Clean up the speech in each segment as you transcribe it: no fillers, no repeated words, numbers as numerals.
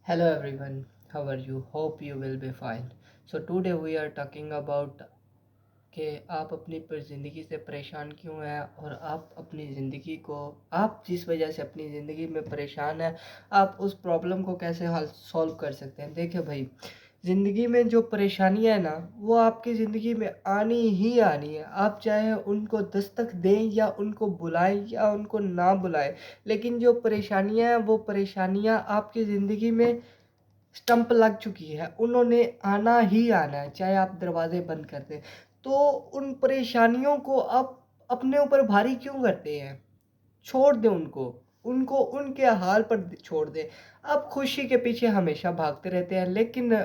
Hello everyone, how are you? Hope you will be fine. So today we are talking about कि आप अपनी ज़िंदगी से परेशान क्यों हैं और आप अपनी ज़िंदगी को आप जिस वजह से अपनी ज़िंदगी में परेशान हैं, आप उस प्रॉब्लम को कैसे हल सॉल्व कर सकते हैं। देखिए भाई, ज़िंदगी में जो परेशानियाँ हैं ना, वो आपकी ज़िंदगी में आनी ही आनी है। आप चाहे उनको दस्तक दें या उनको बुलाएं या उनको ना बुलाएं, लेकिन जो परेशानियाँ हैं वो परेशानियाँ आपकी ज़िंदगी में स्टंप लग चुकी है, उन्होंने आना ही आना है, चाहे आप दरवाज़े बंद कर दें। तो उन परेशानियों को आप अपने ऊपर भारी क्यों करते हैं? छोड़ दें उनको, उनको उनके हाल पर छोड़ दें। आप खुशी के पीछे हमेशा भागते रहते हैं, लेकिन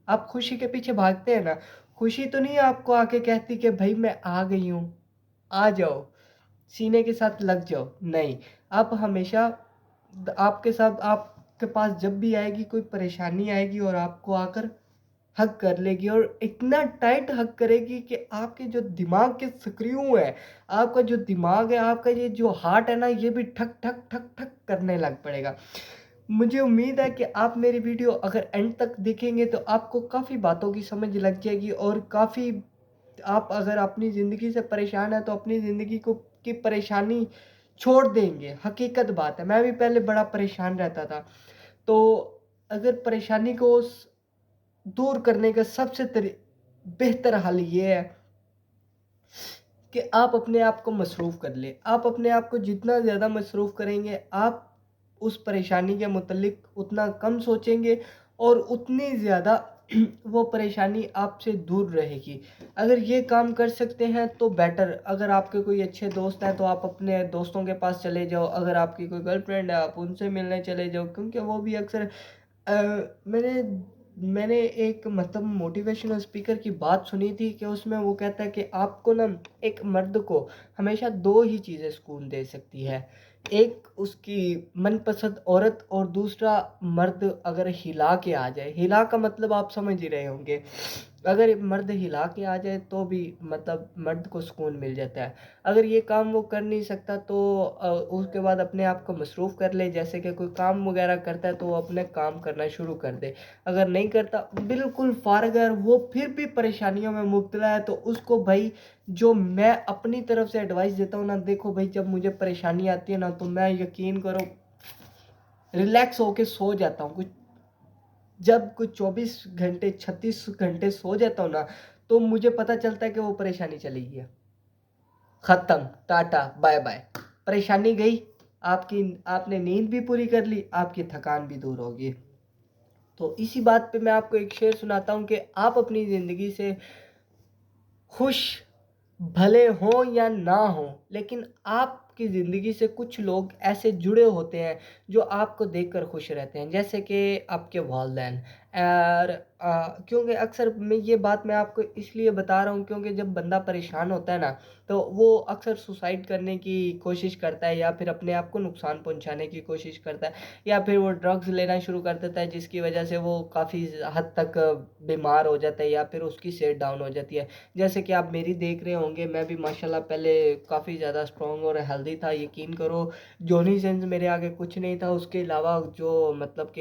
आप खुशी के पीछे भागते हैं ना, खुशी तो नहीं आपको आके कहती कि भई मैं आ गई हूँ, आ जाओ, सीने के साथ लग जाओ। नहीं, आप हमेशा आपके साथ आपके पास जब भी आएगी कोई परेशानी आएगी और आपको आकर हग कर लेगी और इतना टाइट हग करेगी कि आपके जो दिमाग के स्क्रू है, आपका जो दिमाग है, आपका ये जो हार्ट है ना, ये भी ठक ठक ठक ठक करने लग पड़ेगा। मुझे उम्मीद है कि आप मेरी वीडियो अगर एंड तक देखेंगे तो आपको काफ़ी बातों की समझ लग जाएगी और काफ़ी आप अगर अपनी ज़िंदगी से परेशान हैं तो अपनी ज़िंदगी को की परेशानी छोड़ देंगे। हकीकत बात है, मैं भी पहले बड़ा परेशान रहता था। तो अगर परेशानी को दूर करने का सबसे बेहतर हल ये है कि आप अपने आप को मसरूफ़ कर लें। आप अपने आप को जितना ज़्यादा मसरूफ़ करेंगे, आप उस परेशानी के मुतल्लिक उतना कम सोचेंगे और उतनी ज़्यादा वो परेशानी आपसे दूर रहेगी। अगर ये काम कर सकते हैं तो बेटर, अगर आपके कोई अच्छे दोस्त हैं तो आप अपने दोस्तों के पास चले जाओ, अगर आपकी कोई गर्लफ्रेंड है आप उनसे मिलने चले जाओ, क्योंकि वो भी अक्सर मैंने मैंने एक मतलब मोटिवेशनल स्पीकर की बात सुनी थी कि उसमें वो कहता है कि आपको ना, एक मर्द को हमेशा 2 ही चीज़ें सुकून दे सकती है। एक उसकी मनपसंद औरत और दूसरा मर्द अगर हिला के आ जाए। हिला का मतलब आप समझ ही रहे होंगे। अगर मर्द हिला के आ जाए तो भी मतलब मर्द को सुकून मिल जाता है। अगर ये काम वो कर नहीं सकता तो उसके बाद अपने आप को मसरूफ़ कर ले, जैसे कि कोई काम वगैरह करता है तो वो अपने काम करना शुरू कर दे। अगर नहीं करता, बिल्कुल फ़ारिग है, वो फिर भी परेशानियों में मुब्तला है, तो उसको भाई जो मैं अपनी तरफ से एडवाइस देता हूँ ना, देखो भाई जब मुझे परेशानी आती है ना तो मैं यकीन करो रिलैक्स होके सो जाता हूँ। कुछ जब कुछ 24 घंटे 36 घंटे सो जाता हूँ ना, तो मुझे पता चलता है कि वो परेशानी चली गई है। खत्म, टाटा, बाय बाय। परेशानी गई, आपकी आपने नींद भी पूरी कर ली, आपकी थकान भी दूर होगी। तो इसी बात पे मैं आपको एक शेर सुनाता हूँ कि आप अपनी ज़िंदगी से खुश भले हों या ना हों, लेकिन आपकी ज़िंदगी से कुछ लोग ऐसे जुड़े होते हैं जो आपको देखकर खुश रहते हैं, जैसे कि आपके वालिदैन। और क्योंकि अक्सर मैं आपको इसलिए बता रहा हूँ क्योंकि जब बंदा परेशान होता है ना, तो वो अक्सर सुसाइड करने की कोशिश करता है या फिर अपने आप को नुकसान पहुँचाने की कोशिश करता है, या फिर वो ड्रग्स लेना शुरू कर देता है जिसकी वजह से वो काफ़ी हद तक बीमार हो जाता है या फिर उसकी सेहत डाउन हो जाती है। जैसे कि आप मेरी देख रहे होंगे, मैं भी माशाल्लाह पहले काफ़ी ज़्यादा स्ट्रॉन्ग और हेल्दी था, यकीन करो जॉनी सिंस मेरे आगे कुछ नहीं था, उसके अलावा जो मतलब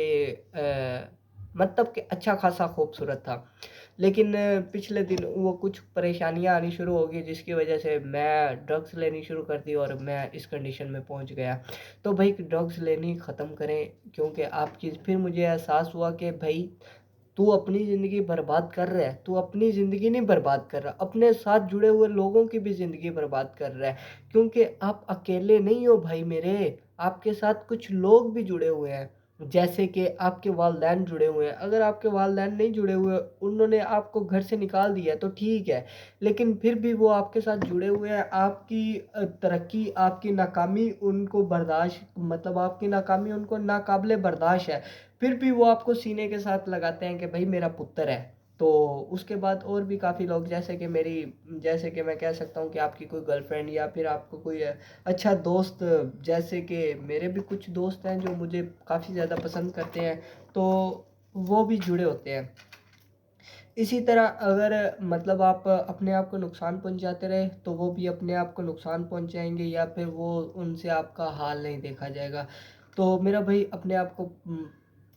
कि अच्छा खासा खूबसूरत था। लेकिन पिछले दिन वो कुछ परेशानियाँ आनी शुरू हो गई जिसकी वजह से मैं ड्रग्स लेनी शुरू कर दी और मैं इस कंडीशन में पहुंच गया। तो भाई ड्रग्स लेनी ख़त्म करें, क्योंकि आपकी फिर मुझे एहसास हुआ कि भाई तू अपनी ज़िंदगी बर्बाद कर रहा है, तू अपनी ज़िंदगी नहीं बर्बाद कर रहा, अपने साथ जुड़े हुए लोगों की भी ज़िंदगी बर्बाद कर रहा है। क्योंकि आप अकेले नहीं हो भाई मेरे, आपके साथ कुछ लोग भी जुड़े हुए हैं, जैसे कि आपके वालिदैन जुड़े हुए हैं। अगर आपके वालिदैन नहीं जुड़े हुए, उन्होंने आपको घर से निकाल दिया तो ठीक है, लेकिन फिर भी वो आपके साथ जुड़े हुए हैं। आपकी तरक्की, आपकी नाकामी उनको बर्दाश्त मतलब आपकी नाकामी उनको नाकाबिले बर्दाश्त है, फिर भी वो आपको सीने के साथ लगाते हैं कि भाई मेरा पुत्र है। तो उसके बाद और भी काफ़ी लोग, जैसे कि मैं कह सकता हूँ कि आपकी कोई गर्लफ्रेंड या फिर आपको कोई अच्छा दोस्त, जैसे कि मेरे भी कुछ दोस्त हैं जो मुझे काफ़ी ज़्यादा पसंद करते हैं, तो वो भी जुड़े होते हैं। इसी तरह अगर मतलब आप अपने आप को नुकसान पहुंचाते रहे तो वो भी अपने आप को नुकसान पहुंचाएंगे या फिर वो उनसे आपका हाल नहीं देखा जाएगा। तो मेरा भाई अपने आप को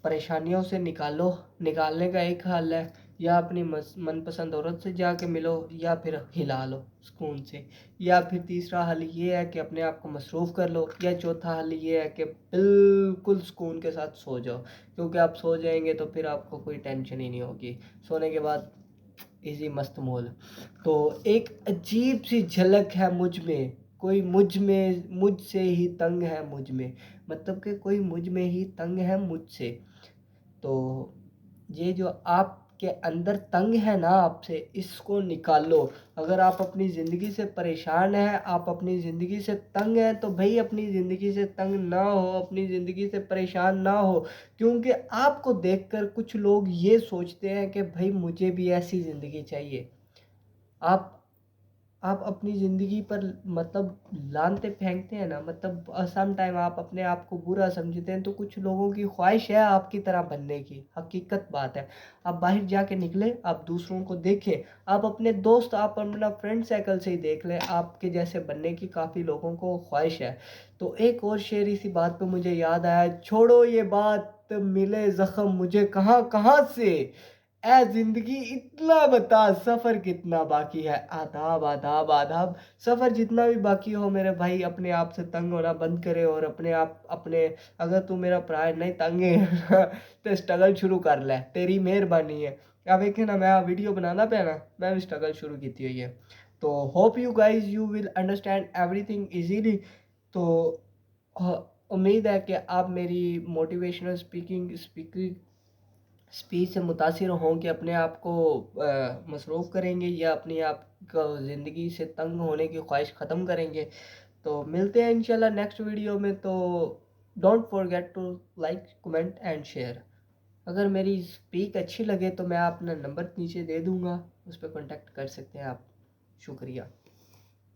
परेशानियों से निकालने का एक हल है, या अपनी मनपसंद औरत से जाके मिलो, या फिर हिला लो सुकून से, या फिर तीसरा हल ये है कि अपने आप को मसरूफ़ कर लो, या चौथा हल ये है कि बिल्कुल सुकून के साथ सो जाओ, क्योंकि आप सो जाएंगे तो फिर आपको कोई टेंशन ही नहीं होगी। सोने के बाद इजी मस्त मोल। तो एक अजीब सी झलक है मुझ में, कोई मुझसे ही तंग है मुझ में, मतलब कि कोई मुझ में ही तंग है मुझसे। तो ये जो आपके अंदर तंग है ना आपसे, इसको निकालो। अगर आप अपनी ज़िंदगी से परेशान हैं, आप अपनी ज़िंदगी से तंग हैं, तो भाई अपनी ज़िंदगी से तंग ना हो, अपनी ज़िंदगी से परेशान ना हो, क्योंकि आपको देखकर कुछ लोग ये सोचते हैं कि भाई मुझे भी ऐसी ज़िंदगी चाहिए। आप आप अपनी ज़िंदगी पर मतलब लानते फेंकते हैं ना, मतलब सम टाइम आप अपने आप को बुरा समझते हैं, तो कुछ लोगों की ख्वाहिश है आपकी तरह बनने की, हकीकत बात है। आप बाहर जाके निकले, आप दूसरों को देखें, आप अपने दोस्त, आप अपना फ्रेंड सर्कल से ही देख लें, आपके जैसे बनने की काफ़ी लोगों को ख्वाहिश है। तो एक और शेर इसी बात पे मुझे याद आया, छोड़ो ये बात मिले ज़ख्म मुझे कहाँ कहाँ से, ए जिंदगी इतना बता सफर कितना बाकी है, आदाब आदाब आदाब। सफर जितना भी बाकी हो मेरे भाई, अपने आप से तंग होना बंद करे, और अपने अगर तू मेरा प्राय नहीं तंग है तो स्ट्रगल शुरू कर ले, तेरी मेहरबानी है। अब एक ना मैं वीडियो बनाना पे ना, मैं भी स्ट्रगल शुरू की हुई है। तो hope you guys you will understand everything easily. तो उम्मीद है कि आप मेरी मोटिवेशनल स्पीकिंग स्पीच से मुतासिर हों कि अपने आप को मसरूफ़ करेंगे, या अपने आप को ज़िंदगी से तंग होने की ख्वाहिश ख़त्म करेंगे। तो मिलते हैं इंशाल्लाह नेक्स्ट वीडियो में। तो don't forget to like comment and share. अगर मेरी स्पीक अच्छी लगे तो मैं अपना नंबर नीचे दे दूँगा, उस पर कॉन्टेक्ट कर सकते हैं आप। शुक्रिया।